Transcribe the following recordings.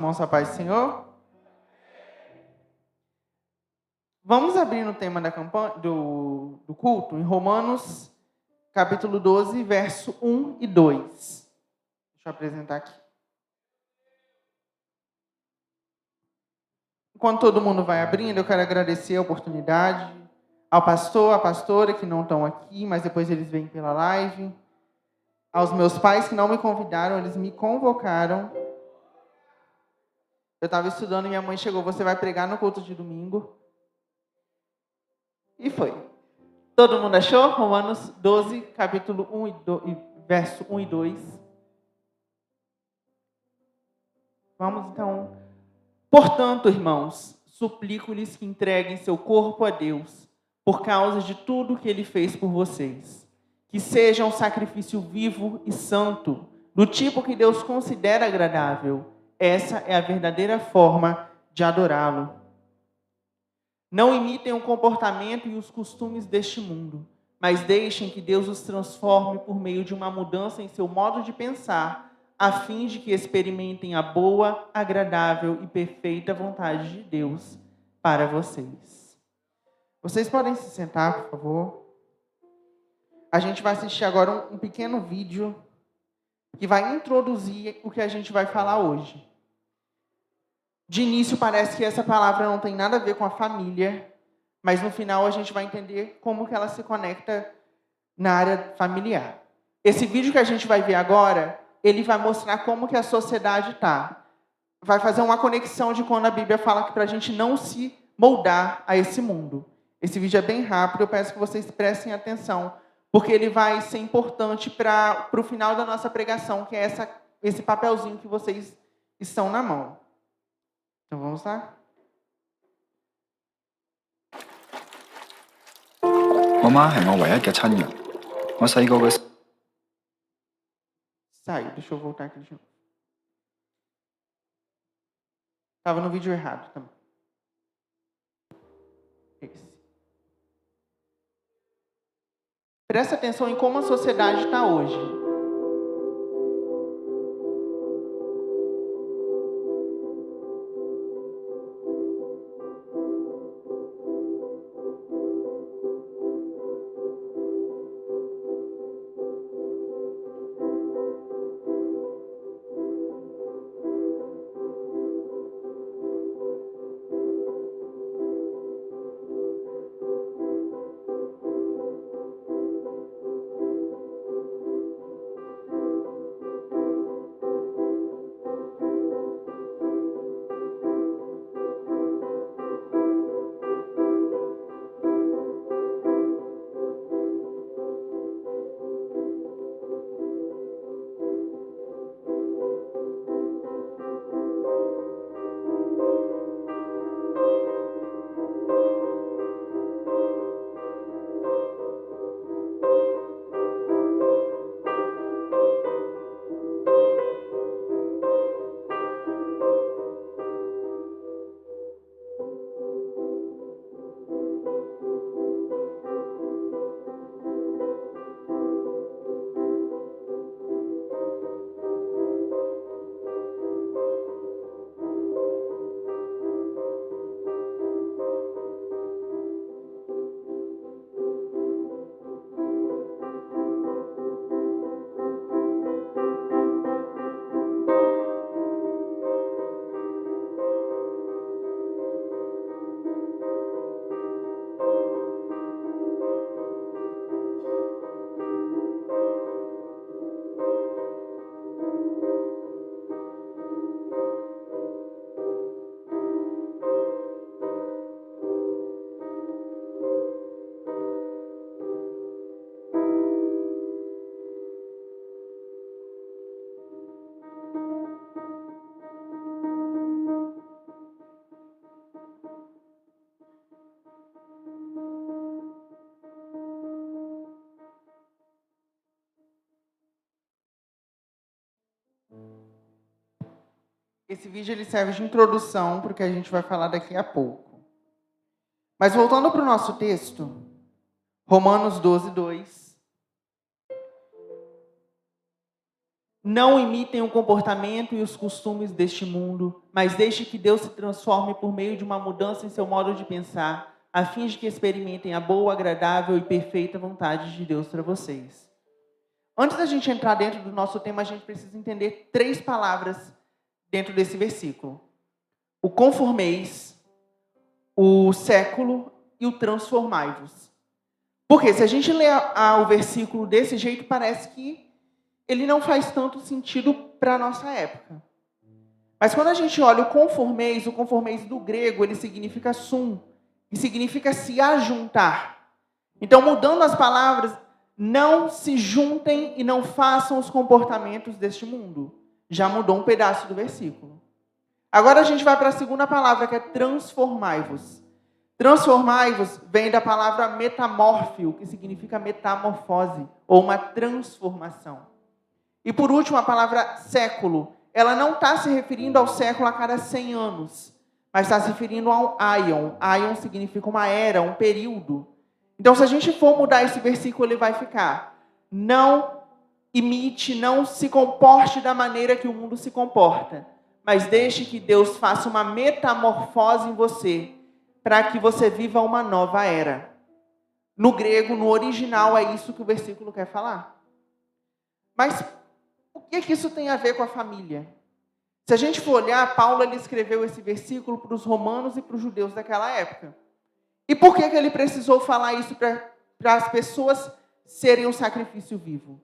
Irmãos, a paz do Senhor. Vamos abrir no tema da campanha, do culto, em Romanos, capítulo 12, verso 1 e 2. Deixa eu apresentar aqui. Enquanto todo mundo vai abrindo, eu quero agradecer a oportunidade ao pastor, à pastora, que não estão aqui, mas depois eles vêm pela live. Aos meus pais que não me convidaram, eles me convocaram. Eu estava estudando e minha mãe chegou, você vai pregar no culto de domingo. E foi. Todo mundo achou? Romanos 12, capítulo 1 verso 1 e 2. Vamos então. Portanto, irmãos, suplico-lhes que entreguem seu corpo a Deus, por causa de tudo que Ele fez por vocês. Que seja um sacrifício vivo e santo, do tipo que Deus considera agradável. Essa é a verdadeira forma de adorá-lo. Não imitem o comportamento e os costumes deste mundo, mas deixem que Deus os transforme por meio de uma mudança em seu modo de pensar, a fim de que experimentem a boa, agradável e perfeita vontade de Deus para vocês. Vocês podem se sentar, por favor. A gente vai assistir agora um pequeno vídeo que vai introduzir o que a gente vai falar hoje. De início parece que essa palavra não tem nada a ver com a família, mas no final a gente vai entender como que ela se conecta na área familiar. Esse vídeo que a gente vai ver agora, ele vai mostrar como que a sociedade está. Vai fazer uma conexão de quando a Bíblia fala que para a gente não se moldar a esse mundo. Esse vídeo é bem rápido, eu peço que vocês prestem atenção, porque ele vai ser importante para o final da nossa pregação, que é esse papelzinho que vocês estão na mão. Então vamos lá? Saiu, deixa eu voltar aqui de novo. Estava no vídeo errado também. Esse. Presta atenção em como a sociedade está hoje. Esse vídeo ele serve de introdução para o que a gente vai falar daqui a pouco. Mas voltando para o nosso texto, Romanos 12, 2. Não imitem o comportamento e os costumes deste mundo, mas deixe que Deus se transforme por meio de uma mudança em seu modo de pensar, a fim de que experimentem a boa, agradável e perfeita vontade de Deus para vocês. Antes da gente entrar dentro do nosso tema, a gente precisa entender 3 palavras dentro desse versículo: o conformeis, o século e o transformai-vos. Porque se a gente lê o versículo desse jeito, parece que ele não faz tanto sentido para a nossa época. Mas quando a gente olha o conformeis do grego, ele significa sum, que significa se ajuntar. Então, mudando as palavras, não se juntem e não façam os comportamentos deste mundo. Já mudou um pedaço do versículo. Agora a gente vai para a segunda palavra, que é transformai-vos. Transformai-vos vem da palavra metamórfio, que significa metamorfose, ou uma transformação. E por último, a palavra século. Ela não está se referindo ao século a cada 100 anos, mas está se referindo ao aion. Aion significa uma era, um período. Então, se a gente for mudar esse versículo, ele vai ficar: não imite, não se comporte da maneira que o mundo se comporta, mas deixe que Deus faça uma metamorfose em você, para que você viva uma nova era. No grego, no original, é isso que o versículo quer falar. Mas o que isso tem a ver com a família? Se a gente for olhar, Paulo ele escreveu esse versículo para os romanos e para os judeus daquela época. E por que ele precisou falar isso para as pessoas serem um sacrifício vivo?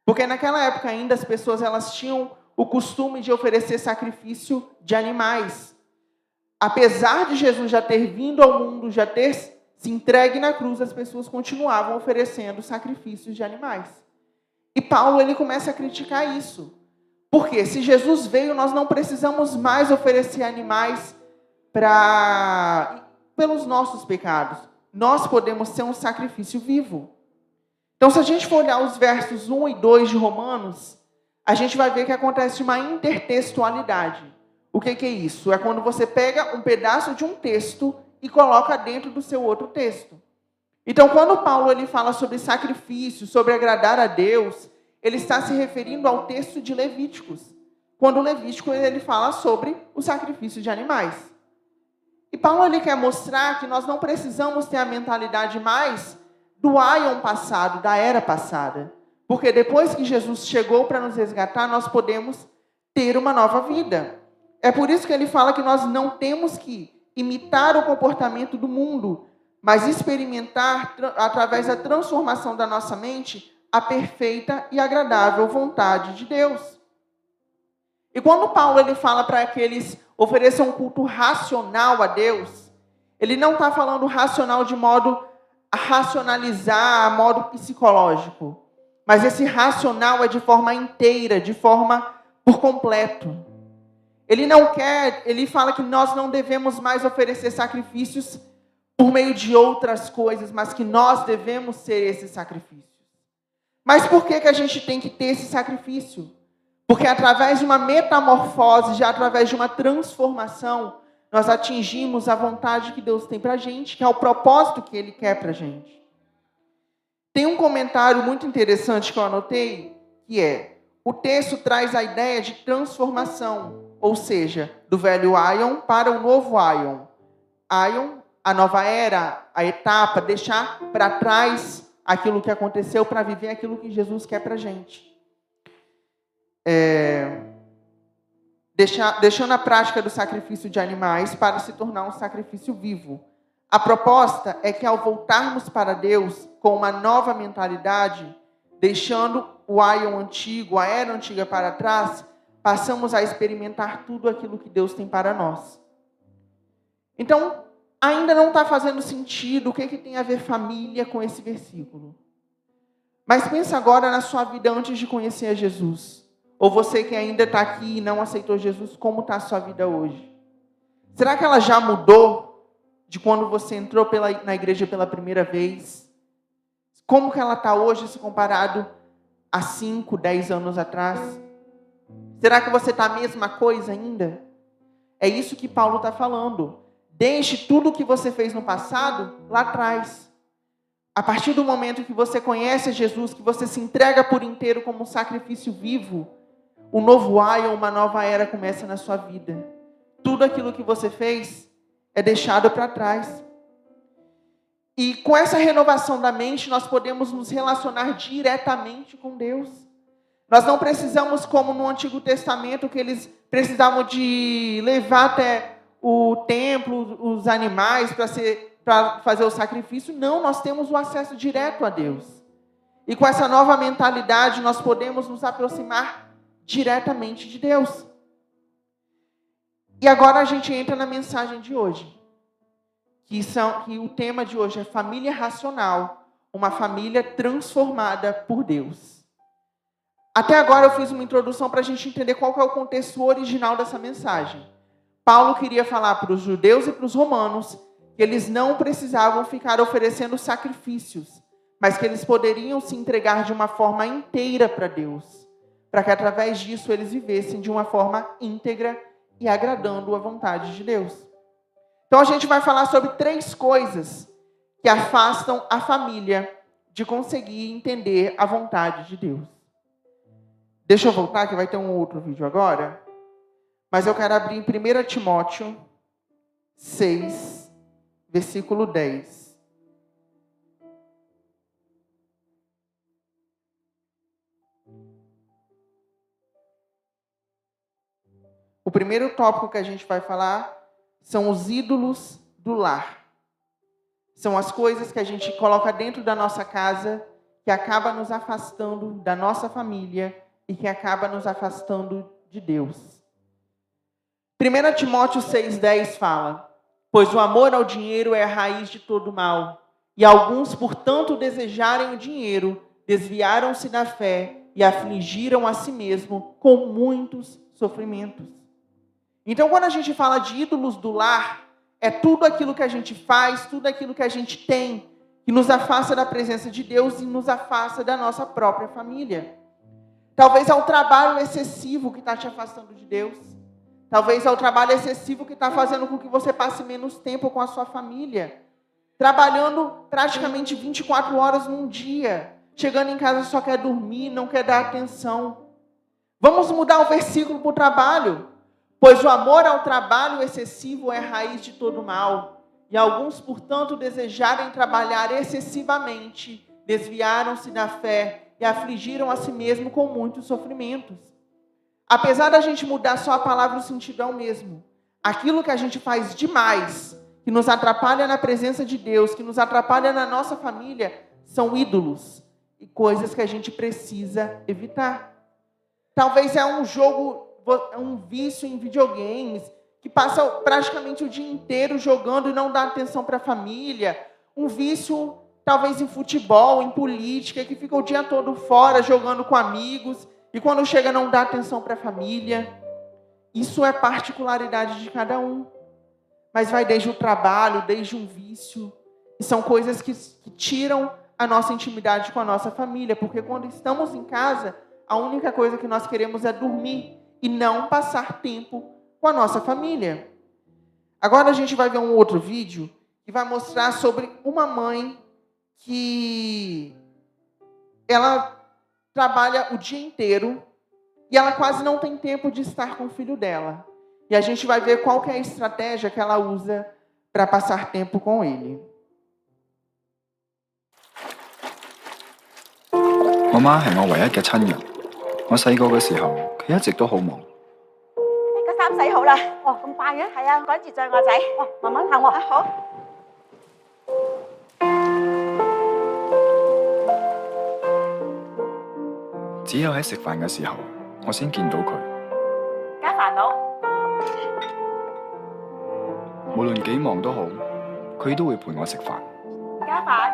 Porque naquela época ainda as pessoas elas tinham o costume de oferecer sacrifício de animais. Apesar de Jesus já ter vindo ao mundo, já ter se entregue na cruz, as pessoas continuavam oferecendo sacrifícios de animais. E Paulo ele começa a criticar isso. Porque se Jesus veio, nós não precisamos mais oferecer animais pelos nossos pecados. Nós podemos ser um sacrifício vivo. Então, se a gente for olhar os versos 1 e 2 de Romanos, a gente vai ver que acontece uma intertextualidade. O que é isso? É quando você pega um pedaço de um texto e coloca dentro do seu outro texto. Então, quando Paulo ele fala sobre sacrifício, sobre agradar a Deus, ele está se referindo ao texto de Levíticos. Quando o Levítico ele fala sobre o sacrifício de animais. E Paulo ele quer mostrar que nós não precisamos ter a mentalidade mais do aion passado, da era passada. Porque depois que Jesus chegou para nos resgatar, nós podemos ter uma nova vida. É por isso que ele fala que nós não temos que imitar o comportamento do mundo, mas experimentar, através da transformação da nossa mente, a perfeita e agradável vontade de Deus. E quando Paulo ele fala para que eles ofereçam um culto racional a Deus, ele não está falando racional de modo a racionalizar, a modo psicológico. Mas esse racional é de forma inteira, de forma por completo. Ele fala que nós não devemos mais oferecer sacrifícios por meio de outras coisas, mas que nós devemos ser esses sacrifícios. Mas por que a gente tem que ter esse sacrifício? Porque através de uma metamorfose, já através de uma transformação, nós atingimos a vontade que Deus tem para a gente, que é o propósito que Ele quer para a gente. Tem um comentário muito interessante que eu anotei, que é: o texto traz a ideia de transformação, ou seja, do velho aion para o novo aion. Aion, a nova era, a etapa, deixar para trás aquilo que aconteceu para viver aquilo que Jesus quer para a gente. Deixando a prática do sacrifício de animais para se tornar um sacrifício vivo. A proposta é que ao voltarmos para Deus com uma nova mentalidade, deixando o aion antigo, a era antiga para trás, passamos a experimentar tudo aquilo que Deus tem para nós. Então, ainda não está fazendo sentido o que tem a ver família com esse versículo. Mas pensa agora na sua vida antes de conhecer a Jesus. Ou você que ainda está aqui e não aceitou Jesus, como está a sua vida hoje? Será que ela já mudou de quando você entrou na igreja pela primeira vez? Como que ela está hoje se comparado a 5, 10 anos atrás? Será que você está a mesma coisa ainda? É isso que Paulo está falando. Deixe tudo o que você fez no passado lá atrás. A partir do momento que você conhece Jesus, que você se entrega por inteiro como um sacrifício vivo, um novo ai ou uma nova era começa na sua vida. Tudo aquilo que você fez é deixado para trás. E com essa renovação da mente, nós podemos nos relacionar diretamente com Deus. Nós não precisamos, como no Antigo Testamento, que eles precisavam de levar até o templo os animais para fazer o sacrifício. Não, nós temos o acesso direto a Deus. E com essa nova mentalidade, nós podemos nos aproximar diretamente de Deus. E agora a gente entra na mensagem de hoje. Que o tema de hoje é família racional, uma família transformada por Deus. Até agora eu fiz uma introdução para a gente entender qual que é o contexto original dessa mensagem. Paulo queria falar para os judeus e para os romanos que eles não precisavam ficar oferecendo sacrifícios, mas que eles poderiam se entregar de uma forma inteira para Deus, para que através disso eles vivessem de uma forma íntegra e agradando a vontade de Deus. Então a gente vai falar sobre 3 coisas que afastam a família de conseguir entender a vontade de Deus. Deixa eu voltar, que vai ter um outro vídeo agora. Mas eu quero abrir em 1 Timóteo 6, versículo 10. O primeiro tópico que a gente vai falar são os ídolos do lar. São as coisas que a gente coloca dentro da nossa casa, que acaba nos afastando da nossa família e que acaba nos afastando de Deus. 1 Timóteo 6,10 fala: pois o amor ao dinheiro é a raiz de todo mal, e alguns, por tanto desejarem o dinheiro, desviaram-se da fé e afligiram a si mesmo com muitos sofrimentos. Então, quando a gente fala de ídolos do lar, é tudo aquilo que a gente faz, tudo aquilo que a gente tem, que nos afasta da presença de Deus e nos afasta da nossa própria família. Talvez é o trabalho excessivo que está te afastando de Deus. Talvez é o trabalho excessivo que está fazendo com que você passe menos tempo com a sua família. Trabalhando praticamente 24 horas num dia. Chegando em casa só quer dormir, não quer dar atenção. Vamos mudar o versículo para o trabalho. Pois o amor ao trabalho excessivo é a raiz de todo mal. E alguns, portanto, desejarem trabalhar excessivamente, desviaram-se da fé e afligiram a si mesmo com muitos sofrimentos. Apesar da gente mudar só a palavra, o sentido é o mesmo. Aquilo que a gente faz demais, que nos atrapalha na presença de Deus, que nos atrapalha na nossa família, são ídolos e coisas que a gente precisa evitar. Talvez é um vício em videogames, que passa praticamente o dia inteiro jogando e não dá atenção para a família. Um vício, talvez, em futebol, em política, que fica o dia todo fora, jogando com amigos, e quando chega não dá atenção para a família. Isso é particularidade de cada um. Mas vai desde o trabalho, desde um vício. E são coisas que tiram a nossa intimidade com a nossa família, porque quando estamos em casa, a única coisa que nós queremos é dormir e não passar tempo com a nossa família. Agora a gente vai ver um outro vídeo que vai mostrar sobre uma mãe que ela trabalha o dia inteiro e ela quase não tem tempo de estar com o filho dela. E a gente vai ver qual que é a estratégia que ela usa para passar tempo com ele. 我媽係我唯一嘅親人。我細個嘅時候，佢一直都好忙。個衫洗好啦。哦，咁快嘅？係啊，趕住載我仔。哦，慢慢行喎。啊，好。只有喺食飯嘅時候，我先見到佢。家煩惱。無論幾忙都好，佢都會陪我食飯。家煩。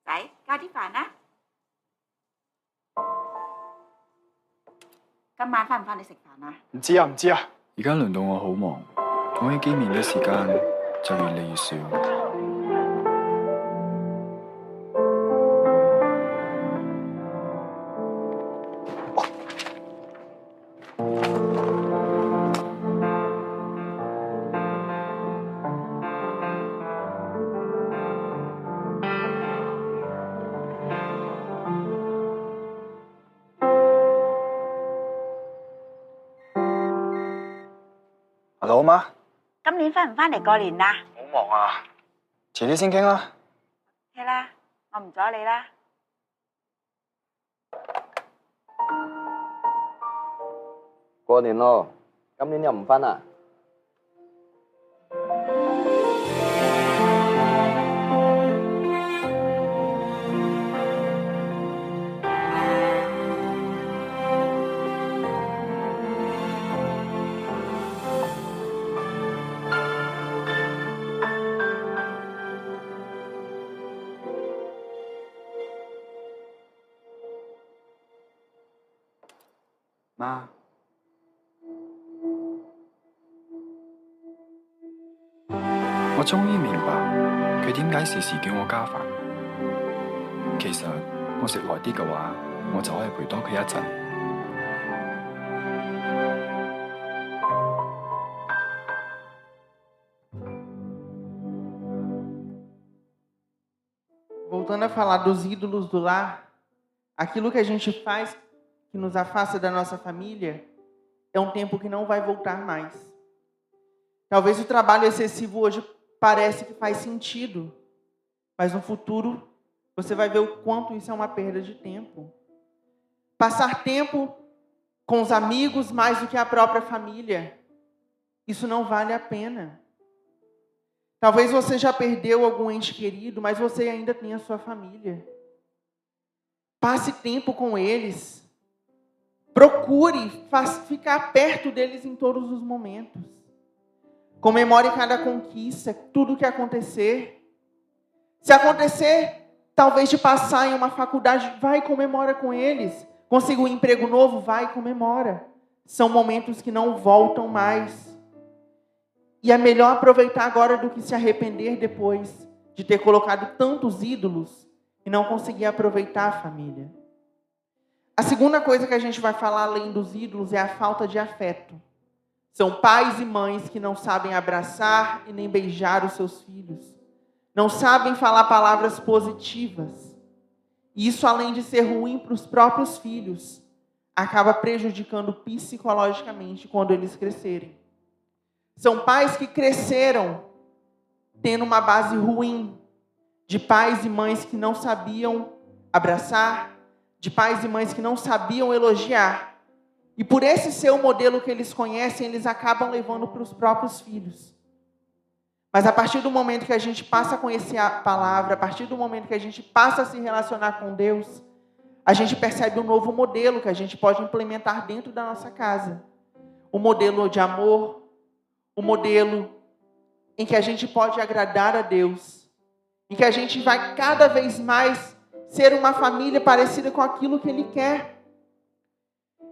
仔，加啲飯啦。今晚返唔返嚟食飯啊？唔知啊，唔知啊。而家輪到我好忙，我喺見面嘅時間就越嚟越少。Hello，媽，今年翻唔翻嚟過年啊？好忙啊，遲啲先傾啦。係啦，我唔阻你啦。過年咯，今年又唔返啊？媽，我終於明白佢點解時時叫我加飯。其實我食耐啲嘅話，我就可以陪多佢一陣。Voltando a falar dos ídolos do lar, aquilo que a gente faz que nos afasta da nossa família é um tempo que não vai voltar mais. Talvez o trabalho excessivo hoje parece que faz sentido, mas no futuro você vai ver o quanto isso é uma perda de tempo. Passar tempo com os amigos mais do que a própria família, isso não vale a pena. Talvez você já perdeu algum ente querido, mas você ainda tem a sua família. Passe tempo com eles. Procure ficar perto deles em todos os momentos. Comemore cada conquista, tudo que acontecer. Se acontecer, talvez de passar em uma faculdade, vai e comemora com eles. Conseguir um emprego novo, vai e comemora. São momentos que não voltam mais. E é melhor aproveitar agora do que se arrepender depois de ter colocado tantos ídolos e não conseguir aproveitar a família. A segunda coisa que a gente vai falar além dos ídolos é a falta de afeto. São pais e mães que não sabem abraçar e nem beijar os seus filhos. Não sabem falar palavras positivas. E isso, além de ser ruim para os próprios filhos, acaba prejudicando psicologicamente quando eles crescerem. São pais que cresceram tendo uma base ruim, de pais e mães que não sabiam abraçar, de pais e mães que não sabiam elogiar. E por esse ser o modelo que eles conhecem, eles acabam levando para os próprios filhos. Mas a partir do momento que a gente passa a conhecer a palavra, a partir do momento que a gente passa a se relacionar com Deus, a gente percebe um novo modelo que a gente pode implementar dentro da nossa casa. Um modelo de amor, um modelo em que a gente pode agradar a Deus, em que a gente vai cada vez mais ser uma família parecida com aquilo que Ele quer.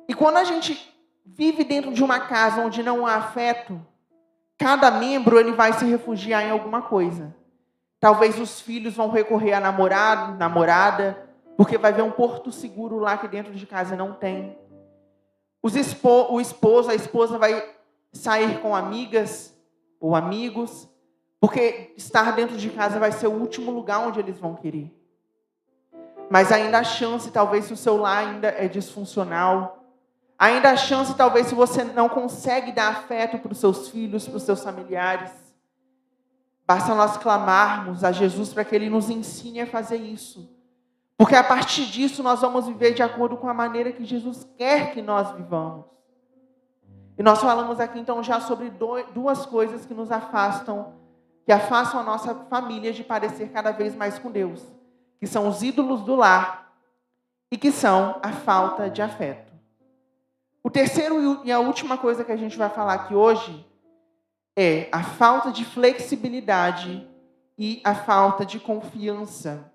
E quando a gente vive dentro de uma casa onde não há afeto, cada membro ele vai se refugiar em alguma coisa. Talvez os filhos vão recorrer a namorado, namorada, porque vai ver um porto seguro lá que dentro de casa não tem. O esposo, a esposa vai sair com amigas ou amigos, porque estar dentro de casa vai ser o último lugar onde eles vão querer. Mas ainda há chance, talvez, se o seu lar ainda é disfuncional, ainda há chance, talvez, se você não consegue dar afeto para os seus filhos, para os seus familiares. Basta nós clamarmos a Jesus para que Ele nos ensine a fazer isso. Porque a partir disso nós vamos viver de acordo com a maneira que Jesus quer que nós vivamos. E nós falamos aqui então já sobre duas coisas que nos afastam, que afastam a nossa família de parecer cada vez mais com Deus, que são os ídolos do lar e que são a falta de afeto. O terceiro e a última coisa que a gente vai falar aqui hoje é a falta de flexibilidade e a falta de confiança.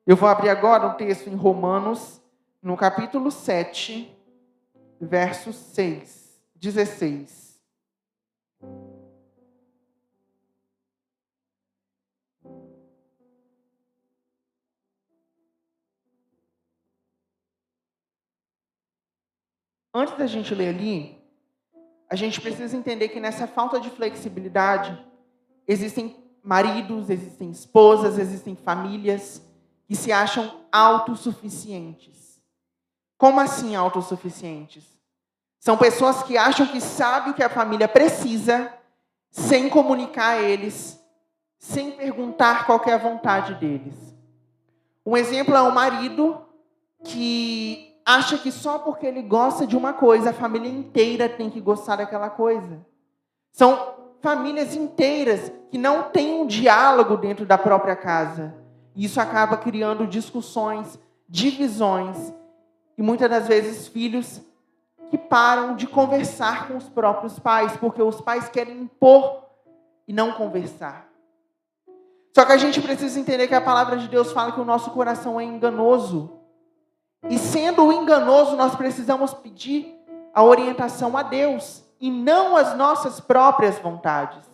Eu vou abrir agora um texto em Romanos, no capítulo 7, verso 16. Antes da gente ler ali, a gente precisa entender que nessa falta de flexibilidade, existem maridos, existem esposas, existem famílias que se acham autossuficientes. Como assim autossuficientes? São pessoas que acham que sabem o que a família precisa, sem comunicar a eles, sem perguntar qual que é a vontade deles. Um exemplo é um marido que acha que só porque ele gosta de uma coisa, a família inteira tem que gostar daquela coisa. São famílias inteiras que não têm um diálogo dentro da própria casa. Isso acaba criando discussões, divisões e muitas das vezes filhos que param de conversar com os próprios pais, porque os pais querem impor e não conversar. Só que a gente precisa entender que a palavra de Deus fala que o nosso coração é enganoso. E sendo enganoso, nós precisamos pedir a orientação a Deus e não as nossas próprias vontades.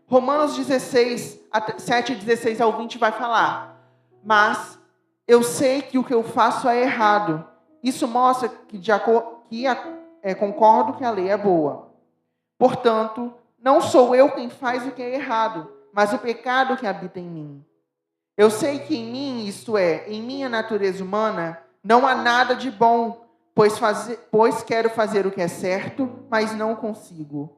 Romanos 16, 7, 16 ao 20 vai falar: mas eu sei que o que eu faço é errado. Isso mostra que concordo que a lei é boa. Portanto, não sou eu quem faz o que é errado, mas o pecado que habita em mim. Eu sei que em mim, isto é, em minha natureza humana, não há nada de bom, pois quero fazer o que é certo, mas não consigo.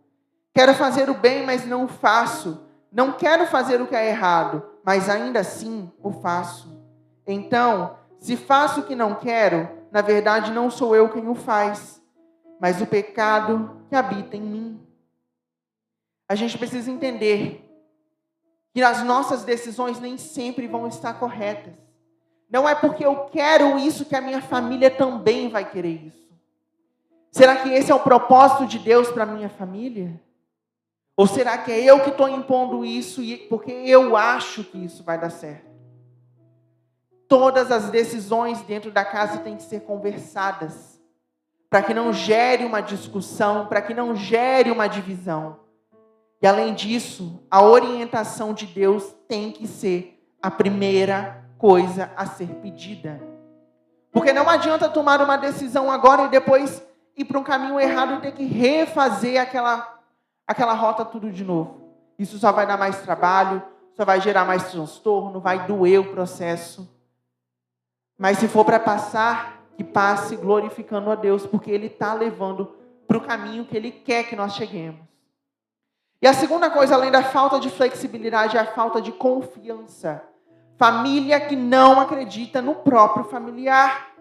Quero fazer o bem, mas não o faço. Não quero fazer o que é errado, mas ainda assim o faço. Então, se faço o que não quero, na verdade não sou eu quem o faz, mas o pecado que habita em mim. A gente precisa entender que as nossas decisões nem sempre vão estar corretas. Não é porque eu quero isso que a minha família também vai querer isso. Será que esse é o propósito de Deus para a minha família? Ou será que é eu que estou impondo isso porque eu acho que isso vai dar certo? Todas as decisões dentro da casa têm que ser conversadas, para que não gere uma discussão, para que não gere uma divisão. E além disso, a orientação de Deus tem que ser a primeira coisa a ser pedida. Porque não adianta tomar uma decisão agora e depois ir para um caminho errado e ter que refazer aquela rota tudo de novo. Isso só vai dar mais trabalho, só vai gerar mais transtorno, vai doer o processo. Mas se for para passar, que passe glorificando a Deus, porque Ele está levando para o caminho que Ele quer que nós cheguemos. E a segunda coisa, além da falta de flexibilidade, é a falta de confiança. Família que não acredita no próprio familiar.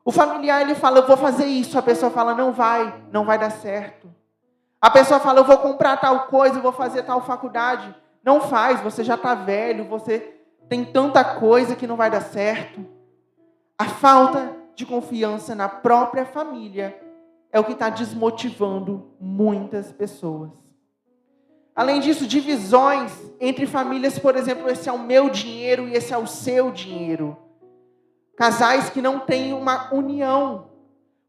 O familiar, ele fala, eu vou fazer isso. A pessoa fala, não vai dar certo. A pessoa fala, eu vou comprar tal coisa, eu vou fazer tal faculdade. Não faz, você já está velho, você tem tanta coisa que não vai dar certo. A falta de confiança na própria família é o que está desmotivando muitas pessoas. Além disso, divisões entre famílias, por exemplo, esse é o meu dinheiro e esse é o seu dinheiro. Casais que não têm uma união.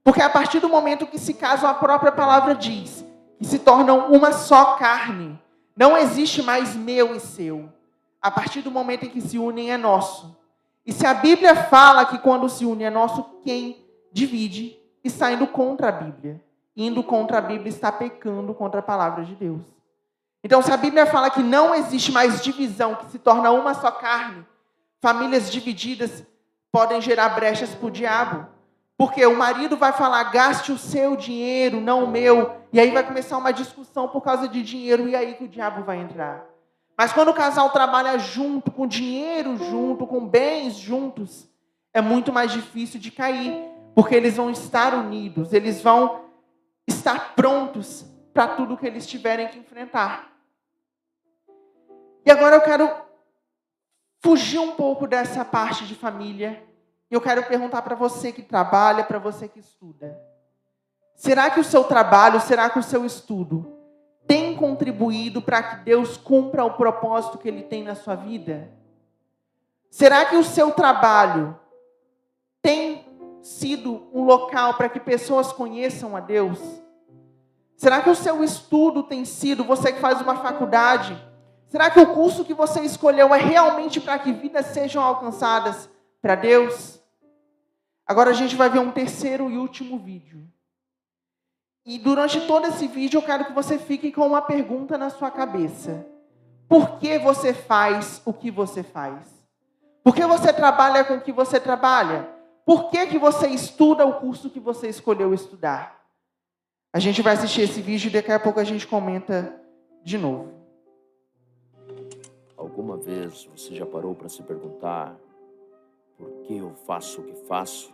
Porque a partir do momento que se casam, a própria palavra diz que se tornam uma só carne. Não existe mais meu e seu. A partir do momento em que se unem é nosso. E se a Bíblia fala que quando se une é nosso, quem divide está indo contra a Bíblia. Indo contra a Bíblia está pecando contra a palavra de Deus. Então, se a Bíblia fala que não existe mais divisão, que se torna uma só carne, famílias divididas podem gerar brechas para o diabo. Porque o marido vai falar, gaste o seu dinheiro, não o meu. E aí vai começar uma discussão por causa de dinheiro, e aí que o diabo vai entrar. Mas quando o casal trabalha junto, com dinheiro junto, com bens juntos, é muito mais difícil de cair. Porque eles vão estar unidos, eles vão estar prontos para tudo que eles tiverem que enfrentar. E agora eu quero fugir um pouco dessa parte de família. E eu quero perguntar para você que trabalha, para você que estuda. Será que o seu trabalho, será que o seu estudo tem contribuído para que Deus cumpra o propósito que Ele tem na sua vida? Será que o seu trabalho tem sido um local para que pessoas conheçam a Deus? Será que o seu estudo tem sido, você que faz uma faculdade, será que o curso que você escolheu é realmente para que vidas sejam alcançadas para Deus? Agora a gente vai ver um terceiro e último vídeo. E durante todo esse vídeo eu quero que você fique com uma pergunta na sua cabeça. Por que você faz o que você faz? Por que você trabalha com o que você trabalha? Por que você estuda o curso que você escolheu estudar? A gente vai assistir esse vídeo e daqui a pouco a gente comenta de novo. Alguma vez você já parou para se perguntar por que eu faço o que faço?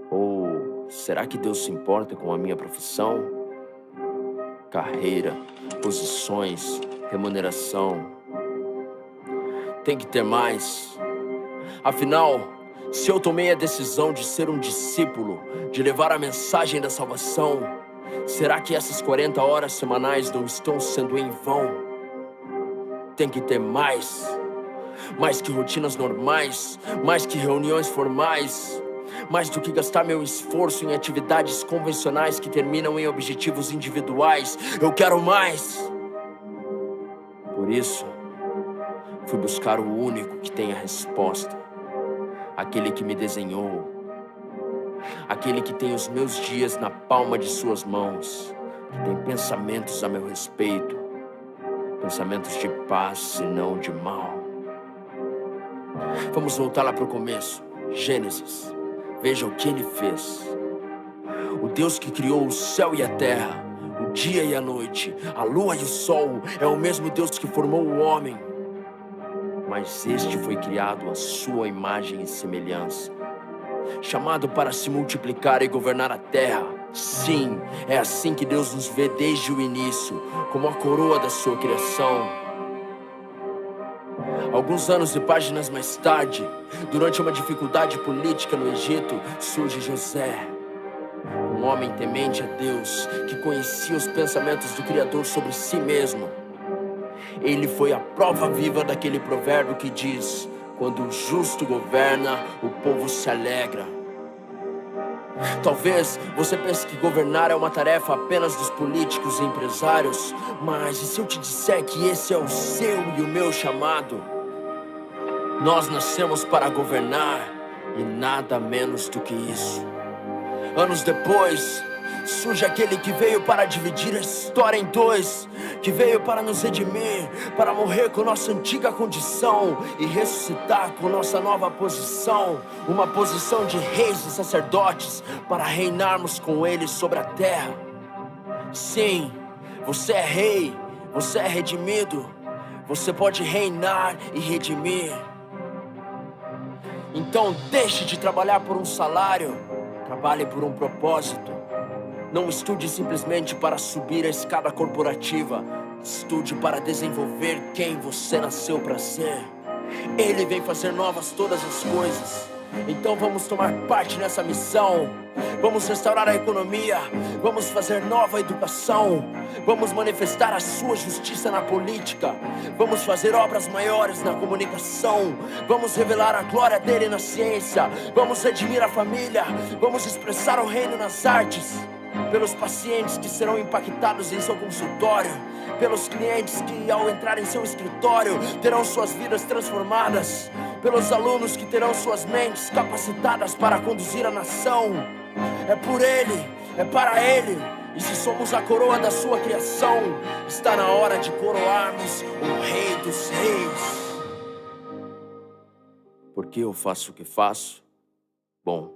Ou será que Deus se importa com a minha profissão? Carreira, posições, remuneração. Tem que ter mais. Afinal, se eu tomei a decisão de ser um discípulo, de levar a mensagem da salvação, será que essas 40 horas semanais não estão sendo em vão? Tem que ter mais. Mais que rotinas normais, mais que reuniões formais, mais do que gastar meu esforço em atividades convencionais que terminam em objetivos individuais. Eu quero mais. Por isso, fui buscar o único que tem a resposta. Aquele que me desenhou. Aquele que tem os meus dias na palma de suas mãos. Que tem pensamentos a meu respeito. Pensamentos de paz e não de mal. Vamos voltar lá para o começo. Gênesis. Veja o que ele fez. O Deus que criou o céu e a terra, o dia e a noite, a lua e o sol, é o mesmo Deus que formou o homem. Mas este foi criado à sua imagem e semelhança, chamado para se multiplicar e governar a terra. Sim, é assim que Deus nos vê desde o início, como a coroa da sua criação. Alguns anos e páginas mais tarde, durante uma dificuldade política no Egito, surge José, um homem temente a Deus, que conhecia os pensamentos do Criador sobre si mesmo. Ele foi a prova viva daquele provérbio que diz: quando o justo governa, o povo se alegra. Talvez você pense que governar é uma tarefa apenas dos políticos e empresários, mas e se eu te disser que esse é o seu e o meu chamado? Nós nascemos para governar e nada menos do que isso. Anos depois, surge aquele que veio para dividir a história em dois, que veio para nos redimir, para morrer com nossa antiga condição e ressuscitar com nossa nova posição, uma posição de reis e sacerdotes, para reinarmos com ele sobre a terra. Sim, você é rei, você é redimido, você pode reinar e redimir. Então deixe de trabalhar por um salário, trabalhe por um propósito. Não estude simplesmente para subir a escada corporativa, estude para desenvolver quem você nasceu para ser. Ele vem fazer novas todas as coisas. Então vamos tomar parte nessa missão. Vamos restaurar a economia. Vamos fazer nova educação. Vamos manifestar a sua justiça na política. Vamos fazer obras maiores na comunicação. Vamos revelar a glória dele na ciência. Vamos redimir a família. Vamos expressar o reino nas artes. Pelos pacientes que serão impactados em seu consultório, pelos clientes que, ao entrar em seu escritório, terão suas vidas transformadas, pelos alunos que terão suas mentes capacitadas para conduzir a nação. É por ele, é para ele. E se somos a coroa da sua criação, está na hora de coroarmos o Rei dos Reis. Por que eu faço o que faço? Bom,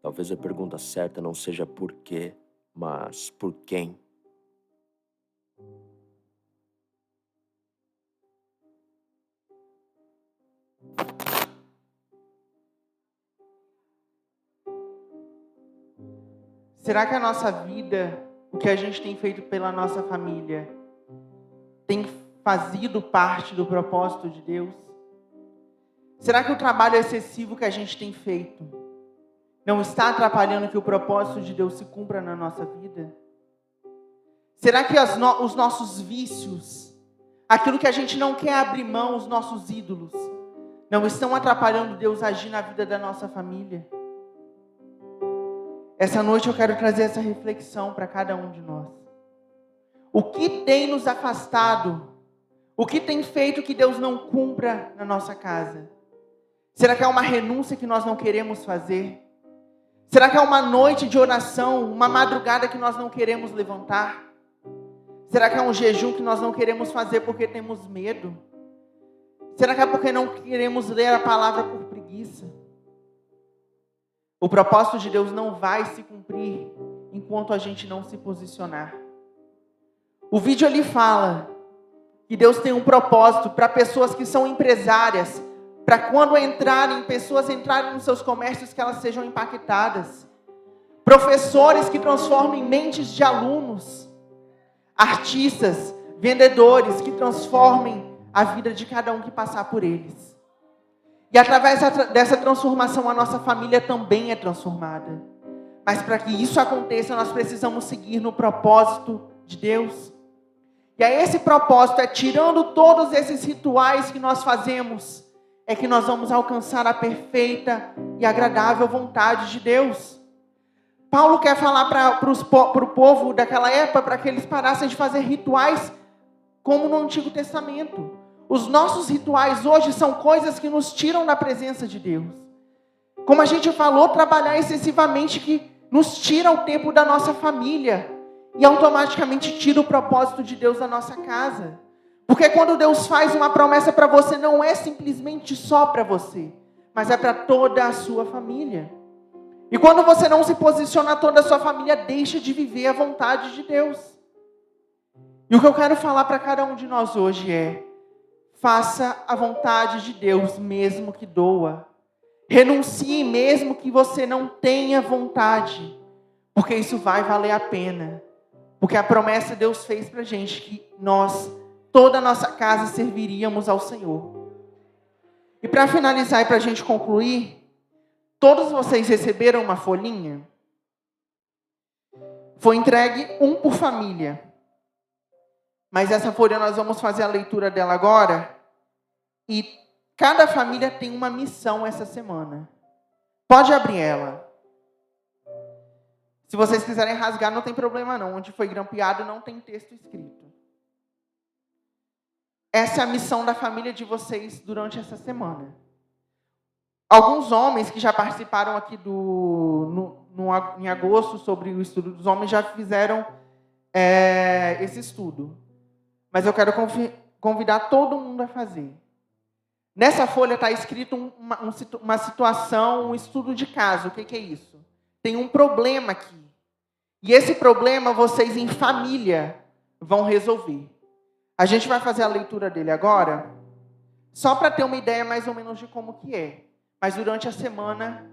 talvez a pergunta certa não seja por quê, mas por quem. Será que a nossa vida, o que a gente tem feito pela nossa família, tem fazido parte do propósito de Deus? Será que o trabalho excessivo que a gente tem feito não está atrapalhando que o propósito de Deus se cumpra na nossa vida? Será que os nossos vícios, aquilo que a gente não quer abrir mão, os nossos ídolos, não estão atrapalhando Deus agir na vida da nossa família? Essa noite eu quero trazer essa reflexão para cada um de nós. O que tem nos afastado? O que tem feito que Deus não cumpra na nossa casa? Será que é uma renúncia que nós não queremos fazer? Será que é uma noite de oração, uma madrugada que nós não queremos levantar? Será que é um jejum que nós não queremos fazer porque temos medo? Será que é porque não queremos ler a palavra por preguiça? O propósito de Deus não vai se cumprir enquanto a gente não se posicionar. O vídeo ali fala que Deus tem um propósito para pessoas que são empresárias, para quando pessoas entrarem nos seus comércios, que elas sejam impactadas. Professores que transformem mentes de alunos. Artistas, vendedores que transformem a vida de cada um que passar por eles. E através dessa transformação, a nossa família também é transformada. Mas para que isso aconteça, nós precisamos seguir no propósito de Deus. E aí esse propósito é, tirando todos esses rituais que nós fazemos, é que nós vamos alcançar a perfeita e agradável vontade de Deus. Paulo quer falar para o povo daquela época, para que eles parassem de fazer rituais como no Antigo Testamento. Os nossos rituais hoje são coisas que nos tiram da presença de Deus. Como a gente falou, trabalhar excessivamente que nos tira o tempo da nossa família e automaticamente tira o propósito de Deus da nossa casa. Porque quando Deus faz uma promessa para você, não é simplesmente só para você, mas é para toda a sua família. E quando você não se posiciona, toda a sua família deixa de viver a vontade de Deus. E o que eu quero falar para cada um de nós hoje é: faça a vontade de Deus, mesmo que doa. Renuncie mesmo que você não tenha vontade, porque isso vai valer a pena. Porque a promessa Deus fez para a gente que nós, toda a nossa casa, serviríamos ao Senhor. E para finalizar e para a gente concluir, todos vocês receberam uma folhinha? Foi entregue um por família. Mas essa folha nós vamos fazer a leitura dela agora. E cada família tem uma missão essa semana. Pode abrir ela. Se vocês quiserem rasgar, não tem problema não. Onde foi grampeado, não tem texto escrito. Essa é a missão da família de vocês durante essa semana. Alguns homens que já participaram aqui em agosto sobre o estudo dos homens já fizeram esse estudo. Mas eu quero convidar todo mundo a fazer. Nessa folha está escrito uma situação, um estudo de caso. O que é isso? Tem um problema aqui. E esse problema vocês em família vão resolver. A gente vai fazer a leitura dele agora, só para ter uma ideia mais ou menos de como que é. Mas durante a semana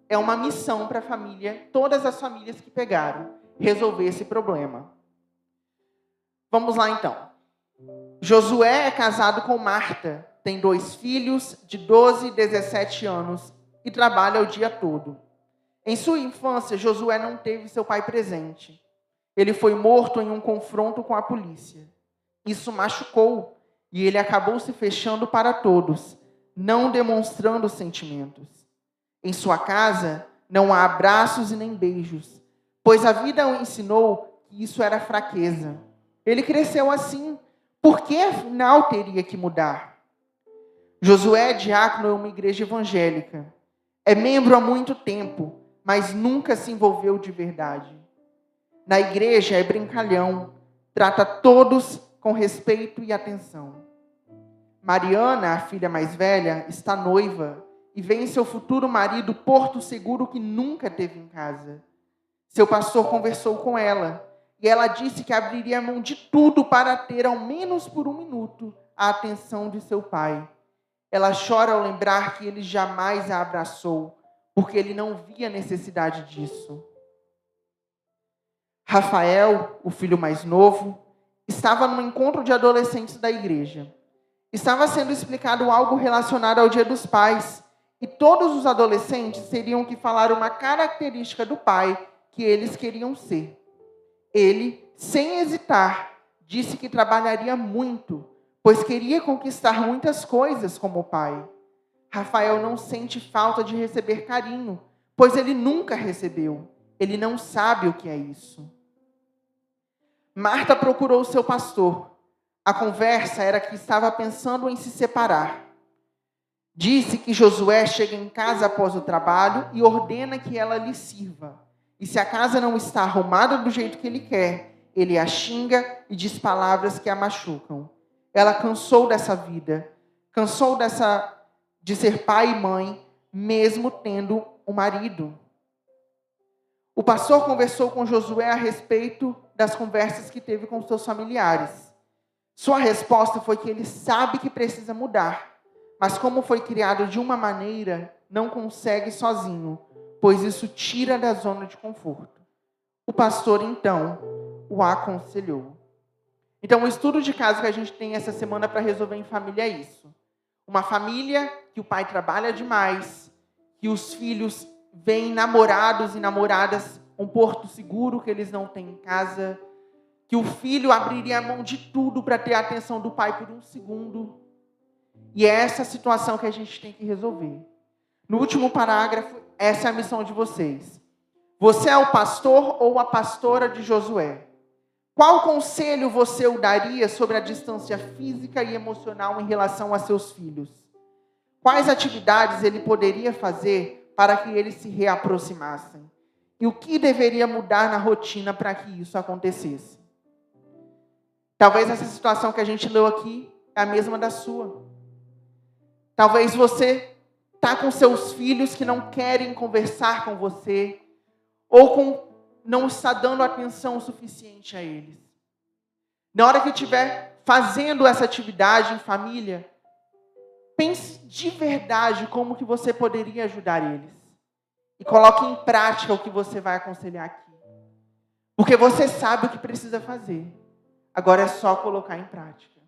é uma missão para a família, todas as famílias que pegaram, resolver esse problema. Vamos lá então. Josué é casado com Marta, tem 2 filhos de 12 e 17 anos e trabalha o dia todo. Em sua infância, Josué não teve seu pai presente. Ele foi morto em um confronto com a polícia. Isso machucou e ele acabou se fechando para todos, não demonstrando sentimentos. Em sua casa, não há abraços e nem beijos, pois a vida o ensinou que isso era fraqueza. Ele cresceu assim, por que afinal teria que mudar? Josué é diácono em uma igreja evangélica. É membro há muito tempo, mas nunca se envolveu de verdade. Na igreja é brincalhão, trata todos com respeito e atenção. Mariana, a filha mais velha, está noiva e vê em seu futuro marido Porto Seguro que nunca teve em casa. Seu pastor conversou com ela e ela disse que abriria mão de tudo para ter, ao menos por 1 minuto, a atenção de seu pai. Ela chora ao lembrar que ele jamais a abraçou, porque ele não via necessidade disso. Rafael, o filho mais novo, estava num encontro de adolescentes da igreja. Estava sendo explicado algo relacionado ao Dia dos Pais, e todos os adolescentes teriam que falar uma característica do pai que eles queriam ser. Ele, sem hesitar, disse que trabalharia muito, pois queria conquistar muitas coisas como o pai. Rafael não sente falta de receber carinho, pois ele nunca recebeu. Ele não sabe o que é isso. Marta procurou seu pastor. A conversa era que estava pensando em se separar. Disse que Josué chega em casa após o trabalho e ordena que ela lhe sirva. E se a casa não está arrumada do jeito que ele quer, ele a xinga e diz palavras que a machucam. Ela cansou dessa vida, cansou de ser pai e mãe, mesmo tendo um marido. O pastor conversou com Josué a respeito das conversas que teve com seus familiares. Sua resposta foi que ele sabe que precisa mudar, mas como foi criado de uma maneira, não consegue sozinho, pois isso tira da zona de conforto. O pastor, então, o aconselhou. Então, o estudo de caso que a gente tem essa semana para resolver em família é isso. Uma família que o pai trabalha demais, que os filhos veem namorados e namoradas um porto seguro que eles não têm em casa, que o filho abriria a mão de tudo para ter a atenção do pai por um segundo. E é essa situação que a gente tem que resolver. No último parágrafo, essa é a missão de vocês. Você é o pastor ou a pastora de Josué? Qual conselho você o daria sobre a distância física e emocional em relação a seus filhos? Quais atividades ele poderia fazer para que eles se reaproximassem? E o que deveria mudar na rotina para que isso acontecesse? Talvez essa situação que a gente leu aqui é a mesma da sua. Talvez você está com seus filhos que não querem conversar com você, ou não está dando atenção suficiente a eles. Na hora que estiver fazendo essa atividade em família, pense de verdade como que você poderia ajudar eles. E coloque em prática o que você vai aconselhar aqui. Porque você sabe o que precisa fazer. Agora é só colocar em prática.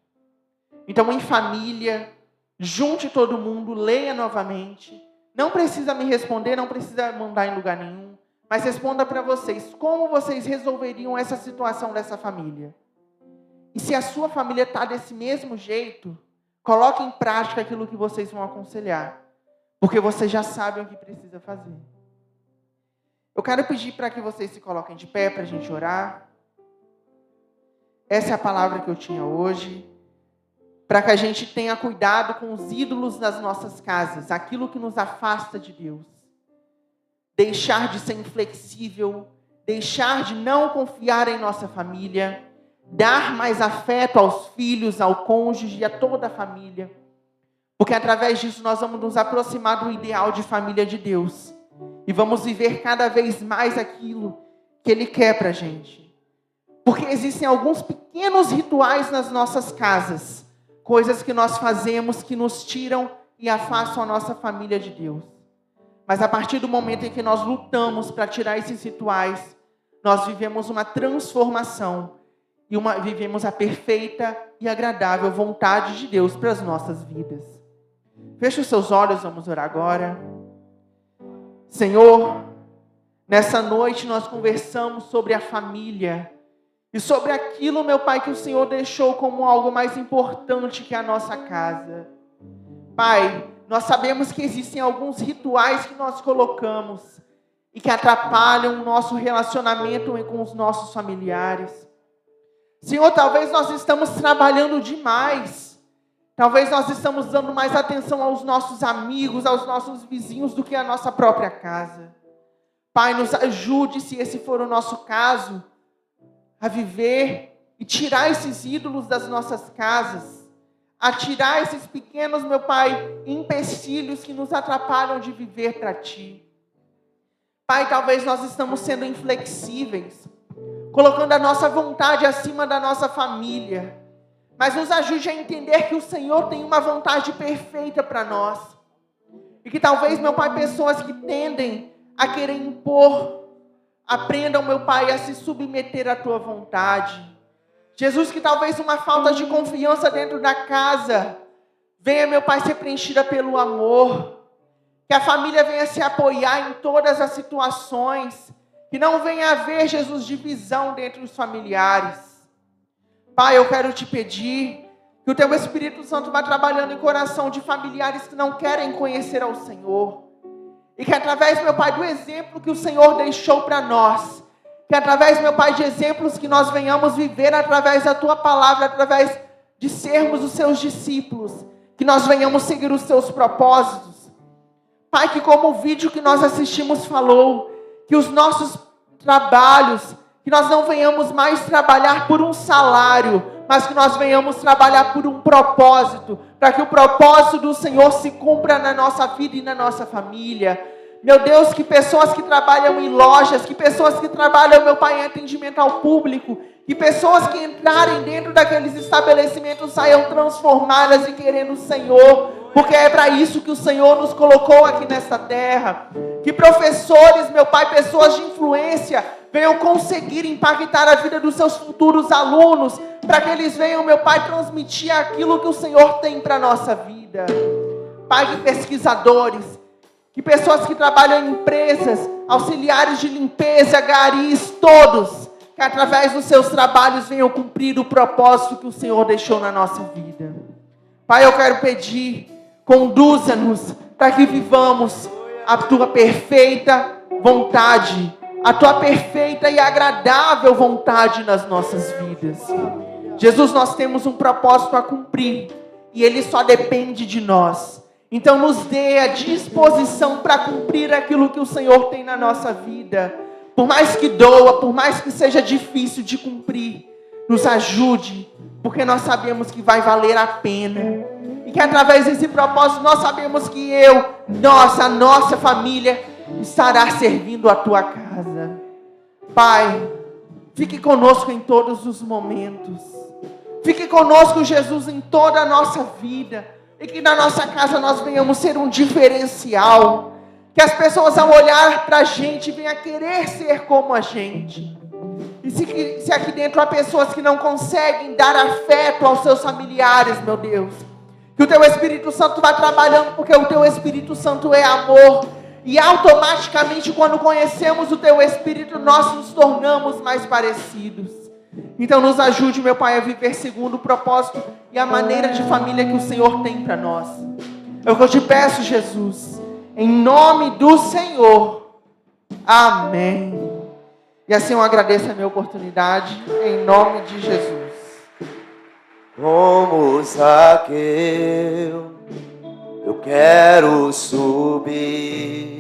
Então, em família, junte todo mundo, leia novamente. Não precisa me responder, não precisa mandar em lugar nenhum. Mas responda para vocês, como vocês resolveriam essa situação dessa família? E se a sua família está desse mesmo jeito, coloque em prática aquilo que vocês vão aconselhar. Porque vocês já sabem o que precisa fazer. Eu quero pedir para que vocês se coloquem de pé para a gente orar. Essa é a palavra que eu tinha hoje. Para que a gente tenha cuidado com os ídolos das nossas casas. Aquilo que nos afasta de Deus. Deixar de ser inflexível. Deixar de não confiar em nossa família. Dar mais afeto aos filhos, ao cônjuge e a toda a família. Porque através disso nós vamos nos aproximar do ideal de família de Deus. E vamos viver cada vez mais aquilo que Ele quer para a gente. Porque existem alguns pequenos rituais nas nossas casas. Coisas que nós fazemos que nos tiram e afastam a nossa família de Deus. Mas a partir do momento em que nós lutamos para tirar esses rituais, nós vivemos uma transformação. E vivemos a perfeita e agradável vontade de Deus para as nossas vidas. Feche os seus olhos, vamos orar agora. Senhor, nessa noite nós conversamos sobre a família e sobre aquilo, meu Pai, que o Senhor deixou como algo mais importante que a nossa casa. Pai, nós sabemos que existem alguns rituais que nós colocamos e que atrapalham o nosso relacionamento com os nossos familiares. Senhor, talvez nós estamos trabalhando demais. Talvez nós estamos dando mais atenção aos nossos amigos, aos nossos vizinhos do que à nossa própria casa. Pai, nos ajude, se esse for o nosso caso, a viver e tirar esses ídolos das nossas casas. A tirar esses pequenos, meu Pai, empecilhos que nos atrapalham de viver para Ti. Pai, talvez nós estamos sendo inflexíveis, colocando a nossa vontade acima da nossa família. Mas nos ajude a entender que o Senhor tem uma vontade perfeita para nós. E que talvez, meu Pai, pessoas que tendem a querer impor, aprendam, meu Pai, a se submeter à Tua vontade. Jesus, que talvez uma falta de confiança dentro da casa venha, meu Pai, ser preenchida pelo amor. Que a família venha se apoiar em todas as situações. Que não venha haver, Jesus, divisão dentre os familiares. Pai, eu quero Te pedir que o Teu Espírito Santo vá trabalhando em coração de familiares que não querem conhecer ao Senhor. E que através, meu Pai, do exemplo que o Senhor deixou para nós, que através, meu Pai, de exemplos que nós venhamos viver através da Tua palavra, através de sermos os Seus discípulos, que nós venhamos seguir os Seus propósitos. Pai, que como o vídeo que nós assistimos falou, que os nossos trabalhos, que nós não venhamos mais trabalhar por um salário, mas que nós venhamos trabalhar por um propósito, para que o propósito do Senhor se cumpra na nossa vida e na nossa família. Meu Deus, que pessoas que trabalham em lojas, que pessoas que trabalham, meu Pai, em atendimento ao público, que pessoas que entrarem dentro daqueles estabelecimentos saiam transformadas e querendo o Senhor, porque é para isso que o Senhor nos colocou aqui nesta terra. Que professores, meu Pai, pessoas de influência, venham conseguir impactar a vida dos seus futuros alunos, para que eles venham, meu Pai, transmitir aquilo que o Senhor tem para a nossa vida. Pai, que pesquisadores, que pessoas que trabalham em empresas, auxiliares de limpeza, garis, todos, que através dos seus trabalhos venham cumprir o propósito que o Senhor deixou na nossa vida. Pai, eu quero pedir, conduza-nos para que vivamos a Tua perfeita vontade, a Tua perfeita e agradável vontade nas nossas vidas. Jesus, nós temos um propósito a cumprir e ele só depende de nós. Então nos dê a disposição para cumprir aquilo que o Senhor tem na nossa vida. Por mais que doa, por mais que seja difícil de cumprir, nos ajude, porque nós sabemos que vai valer a pena. E que através desse propósito nós sabemos que a nossa família estará servindo a Tua casa. Pai, fique conosco em todos os momentos. Fique conosco, Jesus, em toda a nossa vida. E que na nossa casa nós venhamos ser um diferencial. Que as pessoas, ao olhar para a gente, venham a querer ser como a gente. E se aqui dentro há pessoas que não conseguem dar afeto aos seus familiares, meu Deus, que o Teu Espírito Santo vá trabalhando, porque o Teu Espírito Santo é amor. E automaticamente, quando conhecemos o Teu Espírito, nós nos tornamos mais parecidos. Então nos ajude, meu Pai, a viver segundo o propósito e a maneira de família que o Senhor tem para nós. É o que eu te peço, Jesus, em nome do Senhor. Amém. E assim eu agradeço a minha oportunidade, em nome de Jesus. Como Zaqueu, eu quero subir